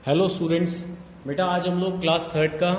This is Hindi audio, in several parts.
Hello students. बेटा आज हम लोग क्लास थर्ड का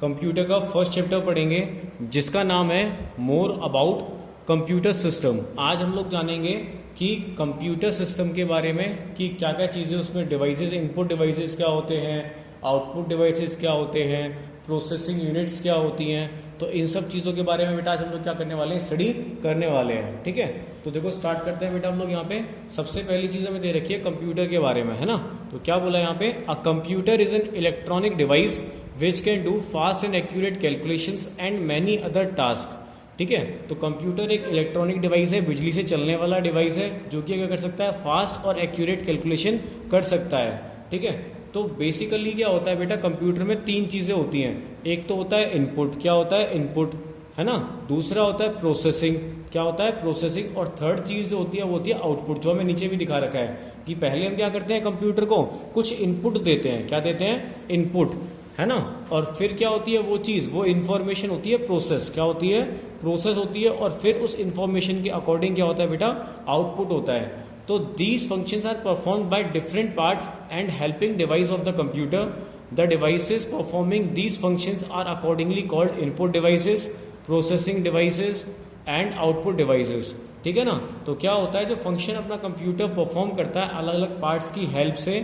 कंप्यूटर का फर्स्ट चैप्टर पढ़ेंगे जिसका नाम है मोर अबाउट कंप्यूटर सिस्टम। आज हम लोग जानेंगे कि कंप्यूटर सिस्टम के बारे में कि क्या क्या चीज़ें उसमें डिवाइसेस, इनपुट डिवाइसेस क्या होते हैं, आउटपुट डिवाइसेस क्या होते हैं, प्रोसेसिंग यूनिट्स क्या होती हैं। तो इन सब चीज़ों के बारे में बेटा आज हम लोग क्या करने वाले हैं, स्टडी करने वाले हैं। ठीक है, तो देखो स्टार्ट करते हैं बेटा। हम लोग यहाँ पे सबसे पहली चीज़ हमें दे रखी है कंप्यूटर के बारे में, है ना। तो क्या बोला यहाँ पे, a computer is an electronic device which can do fast and accurate calculations and many other task. ठीक है, तो कंप्यूटर एक इलेक्ट्रॉनिक डिवाइस है, बिजली से चलने वाला डिवाइस है जो कि क्या कर सकता है, फास्ट और एक्यूरेट कैलकुलेशन कर सकता है। ठीक है, तो बेसिकली क्या होता है बेटा, कंप्यूटर में तीन चीज़ें होती हैं। एक तो होता है इनपुट, क्या होता है इनपुट, है ना। दूसरा होता है प्रोसेसिंग, क्या होता है प्रोसेसिंग। और थर्ड चीज़ जो होती है वो होती है आउटपुट, जो हमें नीचे भी दिखा रखा है कि पहले हम क्या करते हैं, कंप्यूटर को कुछ इनपुट देते हैं। क्या देते हैं, इनपुट, है ना। और फिर क्या होती है वो चीज़, वो इन्फॉर्मेशन होती है प्रोसेस, क्या होती है, प्रोसेस होती है। और फिर उस इन्फॉर्मेशन के अकॉर्डिंग क्या होता है बेटा, आउटपुट होता है। तो these functions are performed by different parts and helping device of the computer. The devices performing these functions are accordingly called input devices, processing devices and output devices. ठीक है ना। तो क्या होता है, जो फंक्शन अपना कंप्यूटर परफॉर्म करता है अलग अलग पार्ट्स की हेल्प से,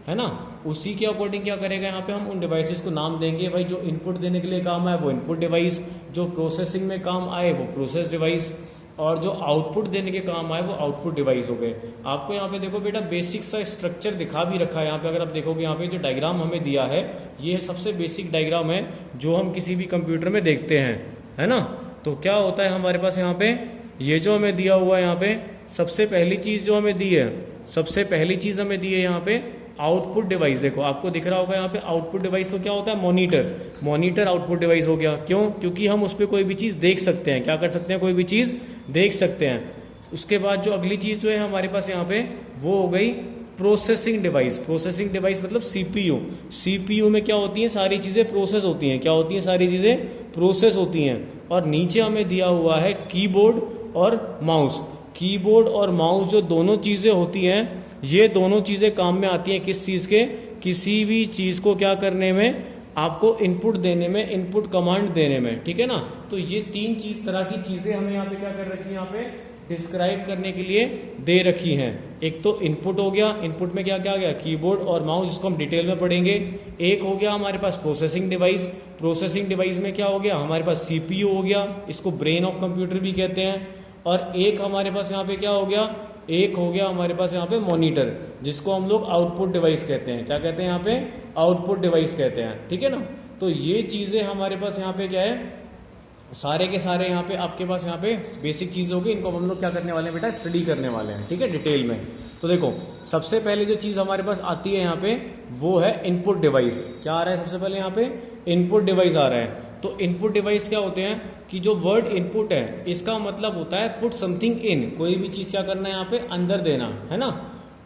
है ना, उसी के अकॉर्डिंग क्या करेगा, यहाँ पे हम उन डिवाइसेस को नाम देंगे। भाई जो इनपुट देने के लिए काम आए वो इनपुट डिवाइस, जो प्रोसेसिंग में काम आए वो प्रोसेस डिवाइस, और जो आउटपुट देने के काम आए वो आउटपुट डिवाइस हो गए। आपको यहाँ पे देखो बेटा बेसिक सा स्ट्रक्चर दिखा भी रखा है। यहाँ पे अगर आप देखोगे, यहाँ पे जो डायग्राम हमें दिया है ये सबसे बेसिक डायग्राम है जो हम किसी भी कंप्यूटर में देखते हैं, है ना। तो क्या होता है हमारे पास यहाँ पे, ये जो हमें दिया हुआ है यहाँ पे, सबसे पहली चीज़ जो हमें दी है, सबसे पहली चीज़ हमें दी है यहाँ पे आउटपुट डिवाइस। देखो आपको दिख रहा होगा यहाँ पे आउटपुट डिवाइस, तो क्या होता है, मॉनिटर। मॉनिटर आउटपुट डिवाइस हो गया। क्यों, क्योंकि हम उस पर कोई भी चीज़ देख सकते हैं। क्या कर सकते हैं, कोई भी चीज़ देख सकते हैं। उसके बाद जो अगली चीज़ जो है हमारे पास यहाँ पे वो हो गई प्रोसेसिंग डिवाइस। प्रोसेसिंग डिवाइस मतलब सीपीयू। सीपीयू में क्या होती हैं, सारी चीज़ें प्रोसेस होती हैं। क्या होती हैं, सारी चीज़ें प्रोसेस होती हैं। और नीचे हमें दिया हुआ है कीबोर्ड और माउस। कीबोर्ड और माउस जो दोनों चीज़ें होती हैं, ये दोनों चीज़ें काम में आती हैं किस चीज़ के, किसी भी चीज़ को क्या करने में, आपको इनपुट देने में, इनपुट कमांड देने में। ठीक है ना। तो ये तीन तरह की चीज़ें हमें यहाँ पे क्या कर रखी है, यहाँ पे डिस्क्राइब करने के लिए दे रखी हैं। एक तो इनपुट हो गया, इनपुट में क्या क्या आ गया, कीबोर्ड और माउस, जिसको हम डिटेल में पढ़ेंगे। एक हो गया हमारे पास प्रोसेसिंग डिवाइस। प्रोसेसिंग डिवाइस में क्या हो गया, हमारे पास सीपीयू हो गया, इसको ब्रेन ऑफ कंप्यूटर भी कहते हैं। और एक हमारे पास यहाँ पे क्या हो गया, एक हो गया हमारे पास यहाँ पे मॉनिटर, जिसको हम लोग आउटपुट डिवाइस कहते हैं। क्या कहते हैं यहाँ पे, आउटपुट डिवाइस कहते हैं। ठीक है ना। तो ये चीज़ें हमारे पास यहाँ पे क्या है, सारे के सारे यहाँ पे आपके पास यहाँ पे बेसिक चीज़ होगी। इनको हम लोग क्या करने वाले हैं बेटा, स्टडी करने वाले हैं। ठीक है, डिटेल में। तो देखो सबसे पहले जो चीज़ हमारे पास आती है यहाँ पे वो है इनपुट डिवाइस। क्या आ रहा है सबसे पहले यहाँ पे, इनपुट डिवाइस आ रहा है। तो इनपुट डिवाइस क्या होते हैं कि जो वर्ड इनपुट है इसका मतलब होता है पुट समथिंग इन, कोई भी चीज़ क्या करना है यहाँ पे, अंदर देना, है ना।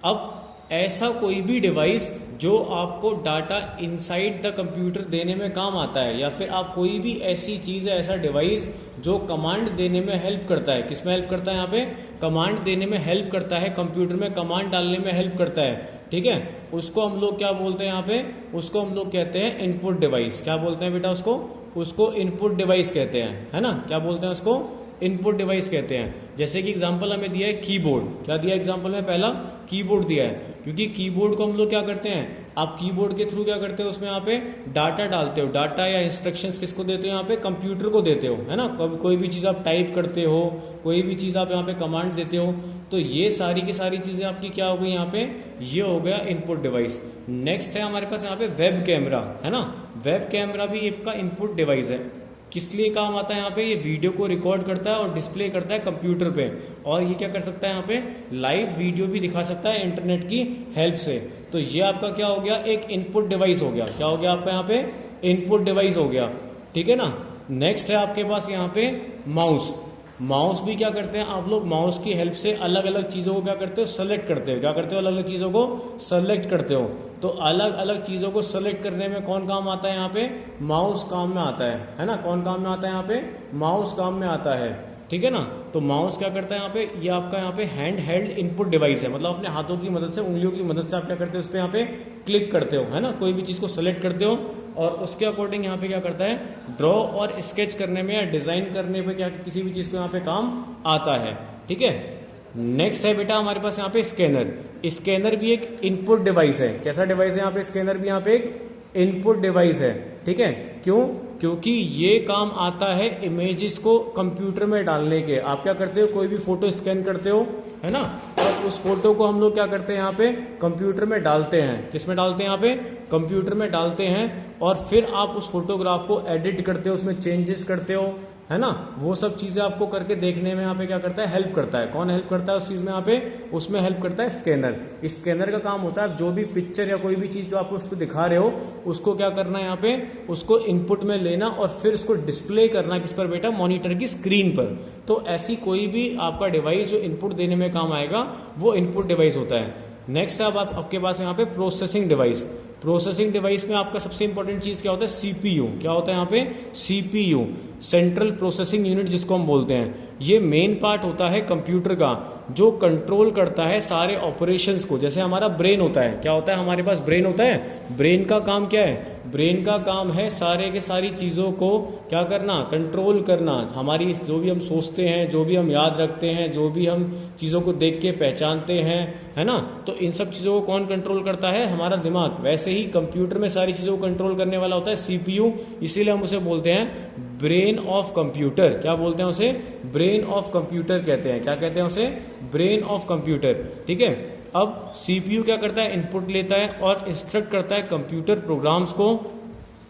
अब ऐसा कोई भी डिवाइस जो आपको डाटा इनसाइड द कंप्यूटर देने में काम आता है, या फिर आप कोई भी ऐसी चीज़ है, ऐसा डिवाइस जो कमांड देने में हेल्प करता है। किस में हेल्प करता है, यहाँ पे कमांड देने में हेल्प करता है, कंप्यूटर में कमांड डालने में हेल्प करता है। ठीक है, उसको हम लोग क्या बोलते हैं यहाँ पे, उसको हम लोग कहते हैं इनपुट डिवाइस। क्या बोलते हैं बेटा उसको इनपुट डिवाइस कहते हैं, है ना। क्या बोलते हैं उसको, इनपुट डिवाइस कहते हैं। जैसे कि एग्जांपल हमें दिया है कीबोर्ड। क्या दिया एग्जांपल में, पहला कीबोर्ड दिया है। क्योंकि कीबोर्ड को हम लोग क्या करते हैं, आप कीबोर्ड के थ्रू क्या करते हो, उसमें यहाँ पे डाटा डालते हो। डाटा या इंस्ट्रक्शंस किसको देते हो, यहाँ पे कंप्यूटर को देते हो, है ना। कोई भी चीज़ आप टाइप करते हो, कोई भी चीज़ आप यहाँ पे कमांड देते हो, तो ये सारी की सारी चीज़ें आपकी क्या हो गई यहाँ पे, ये हो गया इनपुट डिवाइस। नेक्स्ट है हमारे पास यहाँ पे वेब कैमरा, है ना। वेब कैमरा भी इसका इनपुट डिवाइस है। किस लिए काम आता है यहाँ पे, ये वीडियो को रिकॉर्ड करता है और डिस्प्ले करता है कंप्यूटर पे, और ये क्या कर सकता है यहाँ पे, लाइव वीडियो भी दिखा सकता है इंटरनेट की हेल्प से। तो ये आपका क्या हो गया, एक इनपुट डिवाइस हो गया। क्या हो गया आपका यहाँ पे, इनपुट डिवाइस हो गया। ठीक है ना। नेक्स्ट है आपके पास यहाँ पे माउस। माउस भी क्या करते हैं आप लोग, माउस की हेल्प से अलग अलग चीज़ों को क्या करते हो, सेलेक्ट करते हो। क्या करते हो, अलग अलग चीज़ों को सेलेक्ट करते हो। तो अलग अलग चीज़ों को सेलेक्ट करने में कौन काम आता है, यहाँ पे माउस काम में आता है ना। कौन काम में आता है यहाँ पे, माउस काम में आता है। ठीक है ना। तो माउस क्या करता है यहाँ पे, ये आपका यहाँ पे हैंड हेल्ड इनपुट डिवाइस है, मतलब अपने हाथों की मदद से, उंगलियों की मदद से आप क्या करते हो, उस पर यहाँ पे क्लिक करते हो, है ना, कोई भी चीज़ को सेलेक्ट करते हो और उसके अकॉर्डिंग यहाँ पे क्या करता है, ड्रॉ और स्केच करने में या डिजाइन करने पे क्या किसी भी चीज़ को यहाँ पे काम आता है, ठीक है। नेक्स्ट है बेटा हमारे पास यहाँ पे स्कैनर। स्कैनर भी एक इनपुट डिवाइस है। कैसा डिवाइस है यहाँ पे, स्कैनर भी यहाँ पे एक इनपुट डिवाइस है, ठीक है। क्यों, क्योंकि ये काम आता है इमेजेस को कंप्यूटर में डालने के। आप क्या करते हो, कोई भी फोटो स्कैन करते हो, है ना, और उस फोटो को हम लोग क्या करते हैं यहाँ पे कंप्यूटर में डालते हैं। किस में डालते हैं, यहाँ पे कंप्यूटर में डालते हैं, और फिर आप उस फोटोग्राफ को एडिट करते हो, उसमें चेंजेस करते हो, है ना। वो सब चीजें आपको करके देखने में यहाँ पे क्या करता है, हेल्प करता है। कौन हेल्प करता है उस चीज में, यहाँ पे उसमें हेल्प करता है स्कैनर। स्कैनर का काम होता है जो भी पिक्चर या कोई भी चीज जो आप उसको दिखा रहे हो, उसको क्या करना है यहाँ पे, उसको इनपुट में लेना और फिर उसको डिस्प्ले करना किस पर बेटा, मॉनिटर की स्क्रीन पर। तो ऐसी कोई भी आपका डिवाइस जो इनपुट देने में काम आएगा वो इनपुट डिवाइस होता है। नेक्स्ट है अब आपके पास यहाँ पे प्रोसेसिंग डिवाइस। प्रोसेसिंग डिवाइस में आपका सबसे इंपॉर्टेंट चीज क्या होता है, सीपीयू। क्या होता है यहाँ पे, सीपीयू, सेंट्रल प्रोसेसिंग यूनिट जिसको हम बोलते हैं। ये मेन पार्ट होता है कंप्यूटर का जो कंट्रोल करता है सारे ऑपरेशंस को। जैसे हमारा ब्रेन होता है, क्या होता है हमारे पास ब्रेन होता है। ब्रेन का काम क्या है, ब्रेन का काम है सारे के सारी चीजों को क्या करना, कंट्रोल करना। हमारी जो भी हम सोचते हैं, जो भी हम याद रखते हैं, जो भी हम चीजों को देख के पहचानते हैं, है ना, तो इन सब चीजों को कौन कंट्रोल करता है, हमारा दिमाग। वैसे ही कंप्यूटर में सारी चीजों को कंट्रोल करने वाला होता है सीपीयू, इसीलिए हम उसे बोलते हैं ब्रेन ऑफ कंप्यूटर। क्या बोलते हैं उसे, ब्रेन ऑफ कंप्यूटर कहते हैं। क्या कहते हैं उसे, ब्रेन ऑफ कंप्यूटर, ठीक है। अब सीपीयू क्या करता है, इनपुट लेता है और इंस्ट्रक्ट करता है कंप्यूटर प्रोग्राम्स को,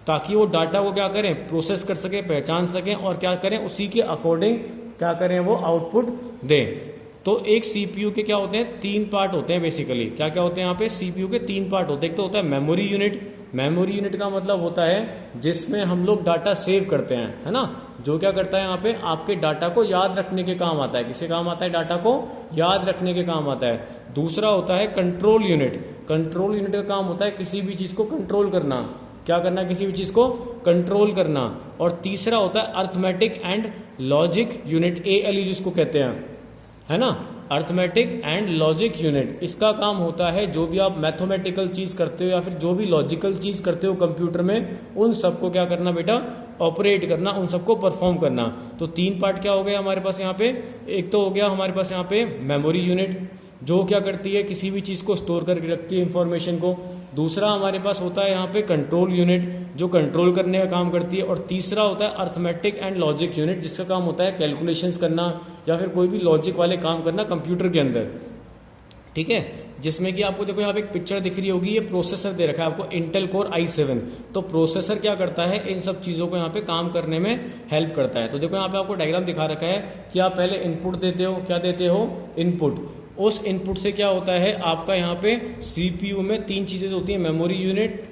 ताकि वो डाटा को क्या करें, प्रोसेस कर सके, पहचान सकें और क्या करें, उसी के अकॉर्डिंग क्या करें, वो आउटपुट दें। तो एक सीपीयू के क्या होते हैं, 3 पार्ट होते हैं बेसिकली। क्या क्या होते हैं यहाँ पे, सीपीयू के 3 पार्ट होते हैं। एक तो होता है मेमोरी यूनिट। मेमोरी यूनिट का मतलब होता है जिसमें हम लोग डाटा सेव करते हैं, है ना, जो क्या करता है यहाँ पे आपके डाटा को याद रखने के काम आता है। किसके काम आता है, डाटा को याद रखने के काम आता है। दूसरा होता है कंट्रोल यूनिट। कंट्रोल यूनिट का काम होता है किसी भी चीज को कंट्रोल करना। क्या करना, किसी भी चीज को कंट्रोल करना। और तीसरा होता है arithmetic and logic unit, ALU जिसको कहते हैं, है ना, अर्थमेटिक एंड लॉजिक यूनिट। इसका काम होता है जो भी आप मैथमेटिकल चीज करते हो या फिर जो भी लॉजिकल चीज करते हो कंप्यूटर में, उन सबको क्या करना बेटा, ऑपरेट करना, उन सबको परफॉर्म करना। तो 3 पार्ट क्या हो गया हमारे पास यहाँ पे। एक तो हो गया हमारे पास यहाँ पे मेमोरी यूनिट, जो क्या करती है, किसी भी चीज को स्टोर करके रखती है इंफॉर्मेशन को। दूसरा हमारे पास होता है यहाँ पे कंट्रोल यूनिट, जो कंट्रोल करने का काम करती है। और तीसरा होता है अर्थमेटिक एंड लॉजिक यूनिट, जिसका काम होता है कैलकुलेशंस करना या फिर कोई भी लॉजिक वाले काम करना कंप्यूटर के अंदर, ठीक है। जिसमें कि आपको देखो यहाँ पे एक पिक्चर दिख रही होगी, ये प्रोसेसर दे रखा है आपको, इंटेल कोर i7। तो प्रोसेसर क्या करता है, इन सब चीजों को यहाँ पे काम करने में हेल्प करता है। तो देखो यहाँ पे आपको डायग्राम दिखा रखा है कि आप पहले इनपुट देते हो, क्या देते हो, इनपुट। उस इनपुट से क्या होता है आपका यहाँ पे सीपीयू में 3 चीजें होती हैं, मेमोरी यूनिट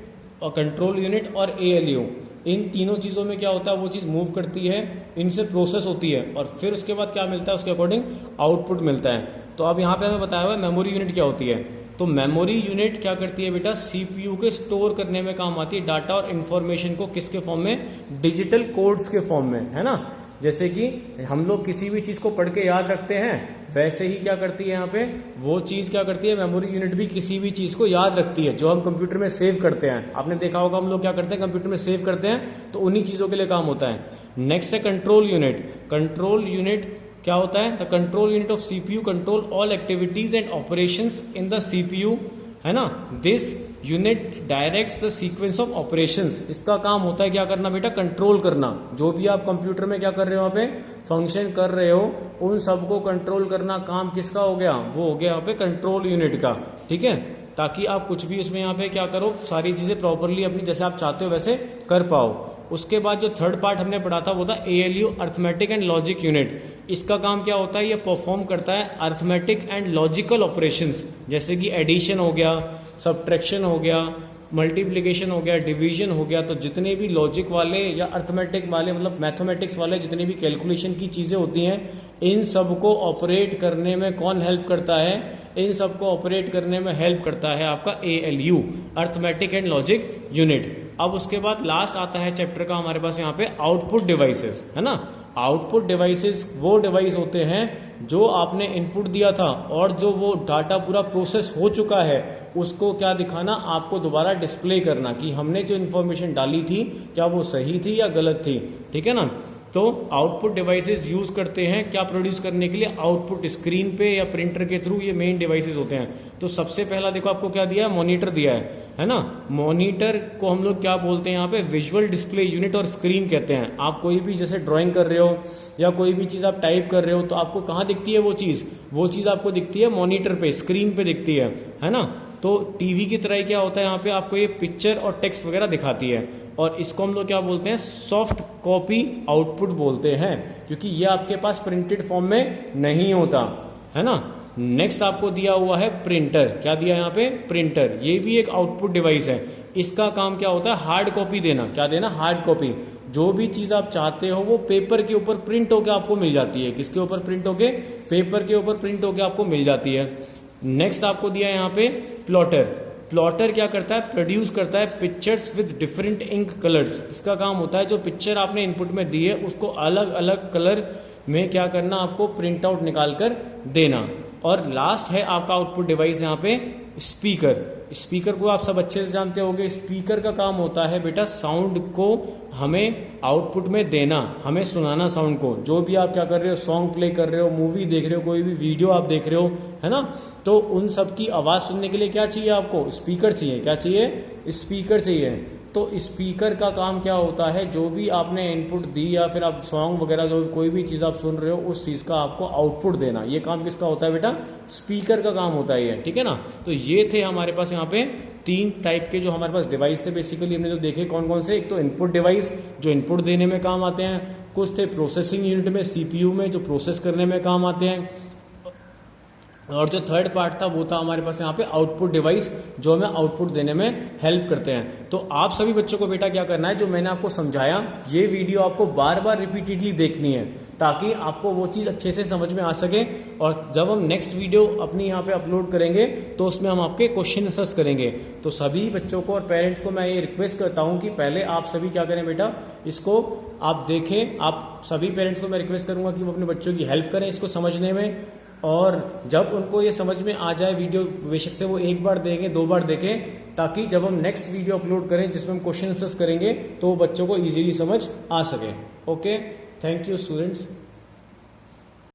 और कंट्रोल यूनिट और एएलयू। इन तीनों चीजों में क्या होता है, वो चीज मूव करती है, इनसे प्रोसेस होती है और फिर उसके बाद क्या मिलता है, उसके अकॉर्डिंग आउटपुट मिलता है। तो अब यहाँ पे हमें बताया हुआ है मेमोरी यूनिट क्या होती है। तो मेमोरी यूनिट क्या करती है बेटा, सीपीयू के स्टोर करने में काम आती है डाटा और इंफॉर्मेशन को। किसके फॉर्म में, डिजिटल कोड्स के फॉर्म में, है ना। जैसे कि हम लोग किसी भी चीज को पढ़ के याद रखते हैं, वैसे ही क्या करती है यहाँ पे वो चीज क्या करती है, मेमोरी यूनिट भी किसी भी चीज को याद रखती है जो हम कंप्यूटर में सेव करते हैं। आपने देखा होगा हम लोग क्या करते हैं, कंप्यूटर में सेव करते हैं, तो उन्हीं चीजों के लिए काम होता है। नेक्स्ट है कंट्रोल यूनिट। कंट्रोल यूनिट क्या होता है, the control unit of CPU control all activities and operations in the CPU, है ना। This unit directs the sequence of operations. इसका काम होता है क्या करना बेटा, कंट्रोल करना। जो भी आप कंप्यूटर में क्या कर रहे हो, वहां पे फंक्शन कर रहे हो, उन सबको कंट्रोल करना काम किसका हो गया, वो हो गया यहाँ पे कंट्रोल यूनिट का, ठीक है। ताकि आप कुछ भी उसमें यहाँ पे क्या करो, सारी चीजें प्रॉपरली अपनी जैसे आप चाहते हो वैसे कर पाओ। उसके बाद जो थर्ड पार्ट हमने पढ़ा था वो था ALU, arithmetic and logic unit. इसका काम क्या होता है, ये परफॉर्म करता है अर्थमेटिक एंड लॉजिकल ऑपरेशंस, जैसे कि एडिशन हो गया, सब्ट्रैक्शन हो गया, मल्टीप्लिकेशन हो गया, डिवीजन हो गया। तो जितने भी लॉजिक वाले या अर्थमेटिक वाले मतलब मैथमेटिक्स वाले जितने भी कैलकुलेशन की चीजें होती हैं, इन सबको ऑपरेट करने में कौन हेल्प करता है, इन सबको ऑपरेट करने में हेल्प करता है आपका ALU, arithmetic and logic unit. अब उसके बाद लास्ट आता है चैप्टर का हमारे पास यहाँ पे आउटपुट डिवाइसेस, है ना। आउटपुट डिवाइसेस वो डिवाइस होते हैं जो आपने इनपुट दिया था और जो वो डाटा पूरा प्रोसेस हो चुका है उसको क्या दिखाना, आपको दोबारा डिस्प्ले करना कि हमने जो इन्फॉर्मेशन डाली थी क्या वो सही थी या गलत थी। ठीक है ना। तो आउटपुट डिवाइसेस यूज करते हैं क्या प्रोड्यूस करने के लिए, आउटपुट स्क्रीन पे या प्रिंटर के थ्रू, ये मेन डिवाइसेस होते हैं। तो सबसे पहला देखो आपको क्या दिया है, मॉनिटर दिया है ना। मॉनिटर को हम लोग क्या बोलते हैं यहाँ पे, विजुअल डिस्प्ले यूनिट और स्क्रीन कहते हैं। आप कोई भी जैसे ड्राइंग कर रहे हो या कोई भी चीज आप टाइप कर रहे हो तो आपको कहाँ दिखती है वो चीज आपको दिखती है मॉनिटर पे, स्क्रीन पे दिखती है ना। तो टीवी की तरह क्या होता है, यहाँ पे आपको ये पिक्चर और टेक्स्ट वगैरह दिखाती है और इसको हम लोग क्या बोलते हैं, सॉफ्ट कॉपी आउटपुट बोलते हैं, क्योंकि ये आपके पास प्रिंटेड फॉर्म में नहीं होता है ना। नेक्स्ट आपको दिया हुआ है प्रिंटर, क्या दिया यहाँ पे, प्रिंटर। ये भी एक आउटपुट डिवाइस है। इसका काम क्या होता है, हार्ड कॉपी देना। क्या देना, हार्ड कॉपी। जो भी चीज आप चाहते हो वो पेपर के ऊपर प्रिंट होके आपको मिल जाती है। किसके ऊपर प्रिंट होके, पेपर के ऊपर प्रिंट होके आपको मिल जाती है। नेक्स्ट आपको दिया है यहाँ पे प्लॉटर। प्लॉटर क्या करता है, प्रोड्यूस करता है pictures with different ink colours. इसका काम होता है जो पिक्चर आपने इनपुट में दी है उसको अलग अलग कलर में क्या करना, आपको प्रिंट आउट निकाल कर देना। और लास्ट है आपका आउटपुट डिवाइस यहाँ पे स्पीकर। स्पीकर को आप सब अच्छे से जानते होंगे। स्पीकर का काम होता है बेटा साउंड को हमें आउटपुट में देना, हमें सुनाना साउंड को। जो भी आप क्या कर रहे हो, सॉन्ग प्ले कर रहे हो, मूवी देख रहे हो, कोई भी वीडियो आप देख रहे हो, है ना, तो उन सब की आवाज सुनने के लिए क्या चाहिए आपको, स्पीकर चाहिए। क्या चाहिए, स्पीकर चाहिए। तो स्पीकर का काम क्या होता है, जो भी आपने इनपुट दी या फिर आप सॉन्ग वगैरह जो कोई भी चीज़ आप सुन रहे हो उस चीज़ का आपको आउटपुट देना, ये काम किसका होता है बेटा, स्पीकर का काम होता है ये। ठीक है ना। तो ये थे हमारे पास यहाँ पे 3 टाइप के जो हमारे पास डिवाइस थे। बेसिकली हमने जो देखे कौन कौन से, एक तो इनपुट डिवाइस जो इनपुट देने में काम आते हैं, कुछ थे प्रोसेसिंग यूनिट में सीपीयू में जो प्रोसेस करने में काम आते हैं, और जो थर्ड पार्ट था वो था हमारे पास यहाँ पे आउटपुट डिवाइस जो हमें आउटपुट देने में हेल्प करते हैं। तो आप सभी बच्चों को बेटा क्या करना है, जो मैंने आपको समझाया ये वीडियो आपको बार बार रिपीटेडली देखनी है ताकि आपको वो चीज़ अच्छे से समझ में आ सके। और जब हम नेक्स्ट वीडियो अपनी यहाँ पे अपलोड करेंगे तो उसमें हम आपके क्वेश्चन आंसर्स करेंगे। तो सभी बच्चों को और पेरेंट्स को मैं ये रिक्वेस्ट करता हूँ कि पहले आप सभी क्या करें बेटा, इसको आप देखें। आप सभी पेरेंट्स को मैं रिक्वेस्ट करूँगा कि वो अपने बच्चों की हेल्प करें इसको समझने में। और जब उनको ये समझ में आ जाए वीडियो, बेशक से वो 1 बार देखें 2 बार देखें, ताकि जब हम नेक्स्ट वीडियो अपलोड करें जिसमें हम क्वेश्चन आंसर्स करेंगे तो बच्चों को इजीली समझ आ सके। Okay, thank you students.